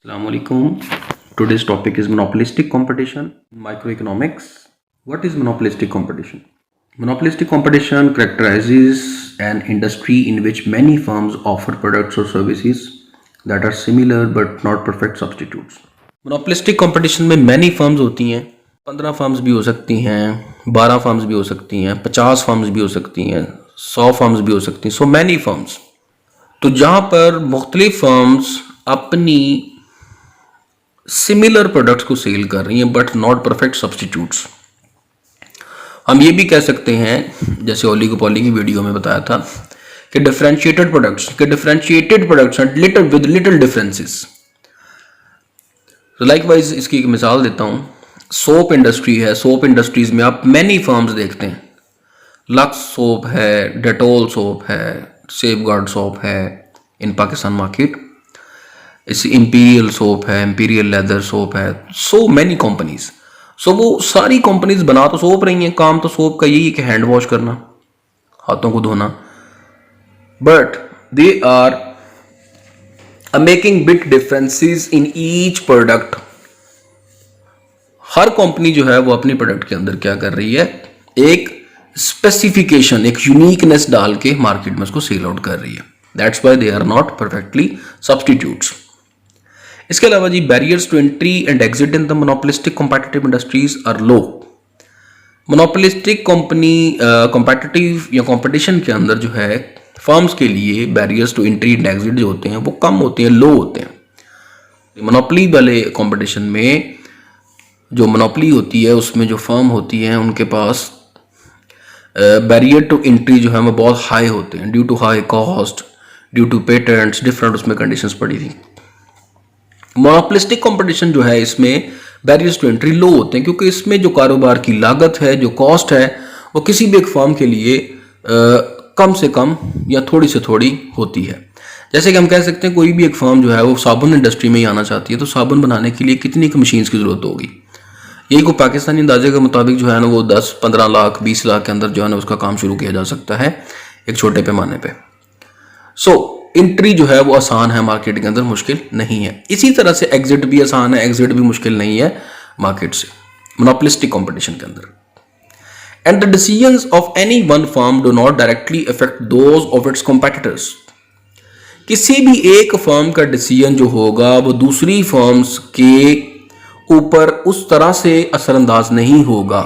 Assalamu alaikum. Today's topic is monopolistic competition, microeconomics. What is monopolistic competition? Monopolistic competition characterizes an industry in which many firms offer products or services that are similar but not perfect substitutes. Monopolistic competition में many firms होती हैं, 15 firms भी हो सकती हैं, 12 firms भी हो सकती हैं, 50 firms भी हो सकती हैं, 100 firms भी हो सकती हैं, so many firms. तो जहाँ पर मुख्तलिफ firms अपनी सिमिलर प्रोडक्ट्स को सेल कर रही हैं बट नॉट परफेक्ट सब्स्टिट्यूट्स। हम ये भी कह सकते हैं, जैसे ओलिगोपोली की वीडियो में बताया था, कि डिफरेंशिएटेड प्रोडक्ट्स हैं लिटिल विद लिटिल डिफरेंसेस। तो लाइकवाइज इसकी एक मिसाल देता हूँ। सोप इंडस्ट्री है, सोप इंडस्ट्रीज में आप मैनी फर्म्स देखते हैं। लक्स सोप है, डेटोल सोप है, सेफगार्ड सोप है इन पाकिस्तान मार्केट, इस इंपीरियल सोप है, इंपीरियल लेदर सोप है, सो मैनी कंपनीज। सो वो सारी कंपनीज बना तो सोप रही हैं, काम तो सोप का यही है कि हैंड वॉश करना, हाथों को धोना, but they are making big differences in each product. हर कंपनी जो है वो अपनी प्रोडक्ट के अंदर क्या कर रही है, एक स्पेसिफिकेशन, एक यूनिकनेस डाल के मार्केट में उसको सेल आउट कर रही है। That's why they are not perfectly substitutes. इसके अलावा जी barriers to entry and exit in the monopolistic competitive industries are low. Monopolistic company competitive या कंपटीशन के अंदर जो है फर्म्स के लिए barriers to entry and exit जो होते हैं वो कम होते हैं, लो होते हैं। मोनोपोली वाले कंपटीशन में जो मोनोपोली होती है उसमें जो फर्म होती है उनके पास बैरियर टू एंट्री जो है वो बहुत हाई होते हैं, due to high cost, due to patents, different उसमें कंडीशंस पड़ी थी। मोनोपोलिस्टिक कंपटीशन जो है इसमें बैरियर्स टू एंट्री लो होते हैं, क्योंकि इसमें जो कारोबार की लागत है, जो कॉस्ट है, वो किसी भी एक फर्म के लिए कम से कम या थोड़ी से थोड़ी होती है। जैसे कि हम कह सकते हैं कोई भी एक फर्म जो है वो साबुन इंडस्ट्री में ही आना चाहती है, तो साबुन बनाने के लिए कितनी मशीन्स की ज़रूरत होगी। यही को पाकिस्तानी अंदाजे के मुताबिक जो है ना वो 10-15 लाख 20 लाख के अंदर जो है ना उसका काम शुरू किया जा सकता है एक छोटे पैमाने पे। सो एंट्री जो है वो आसान है मार्केट के अंदर, मुश्किल नहीं है। इसी तरह से एग्जिट भी आसान है, एग्जिट भी मुश्किल नहीं है मार्केट से, मोनोपोलिस्टिक कंपटीशन के अंदर। And the decisions of any one firm do not directly affect those of its competitors. किसी भी एक फर्म का डिसीजन जो होगा वो दूसरी फर्म्स के ऊपर उस तरह से असरअंदाज नहीं होगा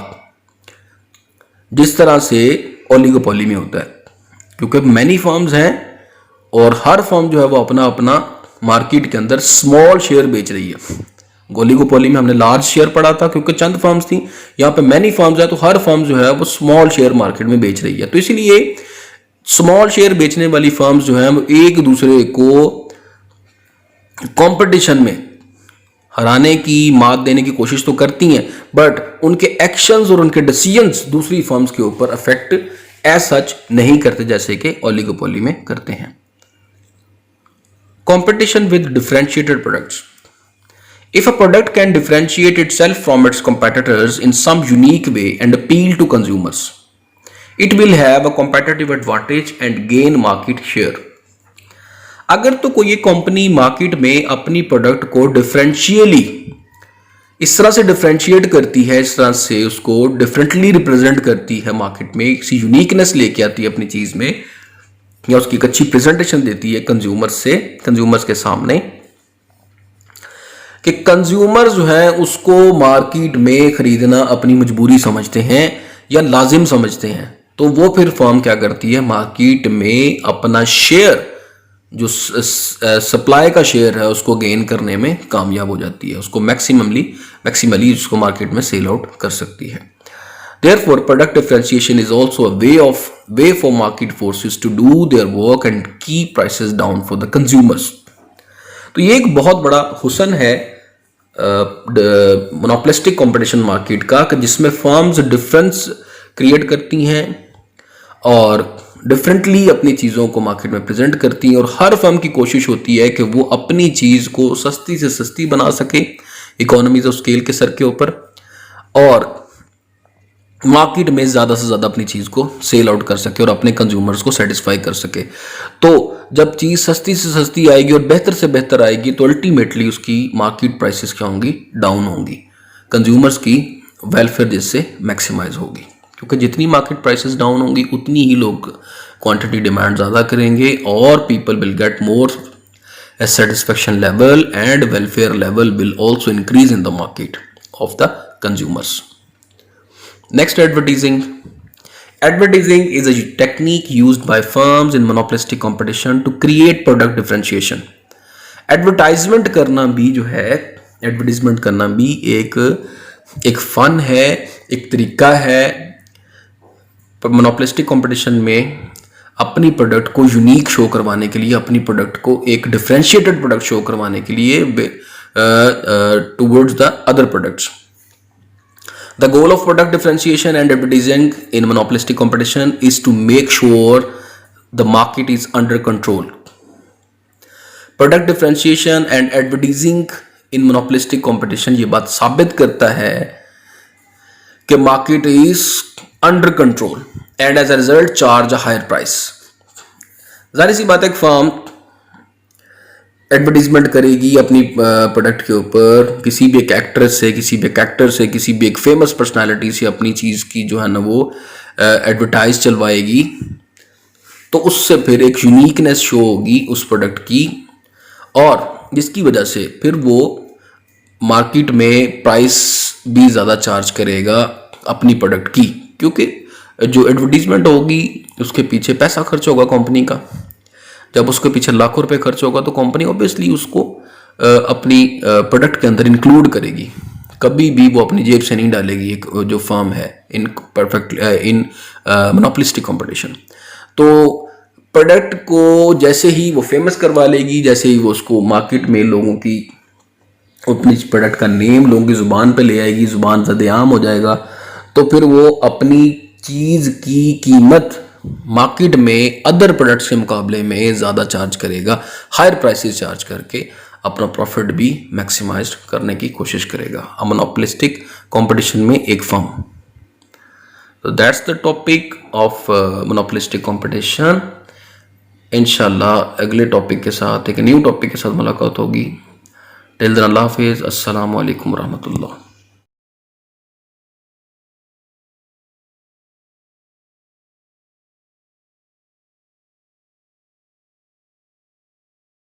जिस तरह से ओलिगोपोली में होता है, क्योंकि मैनी फर्म्स हैं और हर फर्म जो है वो अपना अपना मार्केट के अंदर स्मॉल शेयर बेच रही है। ओलिगोपोली में हमने लार्ज शेयर पढ़ा था क्योंकि चंद फर्म्स थी, यहाँ पे मैनी फर्म्स है तो हर फर्म जो है वो स्मॉल शेयर मार्केट में बेच रही है। तो इसीलिए स्मॉल शेयर बेचने वाली फर्म्स जो है वो एक दूसरे को कंपटीशन में हराने की, मात देने की कोशिश तो करती हैं, बट उनके एक्शंस और उनके डिसीजंस दूसरी फर्म्स के ऊपर अफेक्ट एज सच नहीं करते जैसे कि ओलिगोपोली में करते हैं। Competition with differentiated products. If a product can differentiate itself from its competitors in some unique way and appeal to consumers, it will have a competitive advantage and gain market share. अगर तो कोई company market में अपनी product को differentially इस तरह से differentiate करती है, इस तरह से उसको डिफरेंटली रिप्रेजेंट करती है मार्केट में, किसी यूनिकनेस लेके आती है अपनी चीज में, या उसकी एक अच्छी प्रेजेंटेशन देती है कंज्यूमर्स के सामने, कि कंज्यूमर जो है उसको मार्केट में खरीदना अपनी मजबूरी समझते हैं या लाजिम समझते हैं, तो वो फिर फर्म क्या करती है, मार्केट में अपना शेयर, जो सप्लाई का शेयर है उसको गेन करने में कामयाब हो जाती है, उसको मैक्सिमली उसको मार्केट में सेल आउट कर सकती है। Therefore, product differentiation is also a way for market forces to do their work and keep prices down for the consumers. तो ये एक बहुत बड़ा हुसन है मोनोपोलिस्टिक कंपटीशन मार्केट का, कि जिसमें फर्म्स डिफरेंस क्रिएट करती हैं और डिफरेंटली अपनी चीज़ों को मार्केट में प्रेजेंट करती हैं, और हर फर्म की कोशिश होती है कि वो अपनी चीज़ को सस्ती से सस्ती बना सके इकोनॉमीज ऑफ स्केल के सर के ऊपर, और मार्केट में ज़्यादा से ज़्यादा अपनी चीज़ को सेल आउट कर सके और अपने कंज्यूमर्स को सेटिस्फाई कर सके। तो जब चीज़ सस्ती से सस्ती आएगी और बेहतर से बेहतर आएगी तो अल्टीमेटली उसकी मार्केट प्राइसेस क्या होंगी, डाउन होंगी, कंज्यूमर्स की वेलफेयर जिससे मैक्सिमाइज होगी, क्योंकि जितनी मार्केट प्राइसेस डाउन होंगी उतनी ही लोग क्वांटिटी डिमांड ज़्यादा करेंगे और people will get more satisfaction level and welfare level will also increase in the market of the consumers. Next, advertising. Advertising is a technique used by firms in monopolistic competition to create product differentiation. Advertisement करना भी जो है, advertisement करना भी एक fun है, एक तरीका है मोनोपोलिस्टिक कंपटीशन में अपनी प्रोडक्ट को यूनिक शो करवाने के लिए, अपनी प्रोडक्ट को एक डिफरेंशिएटेड प्रोडक्ट शो करवाने के लिए towards the other products. The goal of product differentiation and advertising in monopolistic competition is to make sure the market is under control. Product differentiation and advertising in monopolistic competition ये बात साबित करता है कि market is under control and as a result charge a higher price. जाहिर सी बात है, एक फर्म एडवर्टीजमेंट करेगी अपनी प्रोडक्ट के ऊपर, किसी भी एक एक्ट्रेस से, किसी भी एक एक्टर से, किसी भी एक फेमस पर्सनालिटी से अपनी चीज़ की जो है ना वो एडवर्टाइज चलवाएगी, तो उससे फिर एक यूनिकनेस शो होगी उस प्रोडक्ट की और जिसकी वजह से फिर वो मार्केट में प्राइस भी ज़्यादा चार्ज करेगा अपनी प्रोडक्ट की, क्योंकि जो एडवर्टीजमेंट होगी उसके पीछे पैसा खर्च होगा कंपनी का. जब उसके पीछे लाखों रुपए खर्च होगा तो कंपनी ऑब्वियसली उसको अपनी प्रोडक्ट के अंदर इंक्लूड करेगी, कभी भी वो अपनी जेब से नहीं डालेगी एक जो फर्म है इन मोनोपोलिस्टिक कंपटीशन. तो प्रोडक्ट को जैसे ही वो फेमस करवा लेगी, जैसे ही वो उसको मार्केट में लोगों की अपनी प्रोडक्ट का नेम लोगों की ज़ुबान पे ले आएगी, ज़ुबान ज़द-ए-आम हो जाएगा, तो फिर वो अपनी चीज़ की कीमत मार्केट में अदर प्रोडक्ट्स के मुकाबले में ज़्यादा चार्ज करेगा, हायर प्राइसेस चार्ज करके अपना प्रॉफिट भी मैक्सिमाइज करने की कोशिश करेगा मोनोपोलिस्टिक कंपटीशन में एक फर्म. तो that's the topic of monopolistic competition. इंशाल्लाह अगले टॉपिक के साथ, एक न्यू टॉपिक के साथ मुलाकात होगी. टिल देन अल्लाह हाफिज़. अस्सलामु अलैकुम रहमतुल्लाह.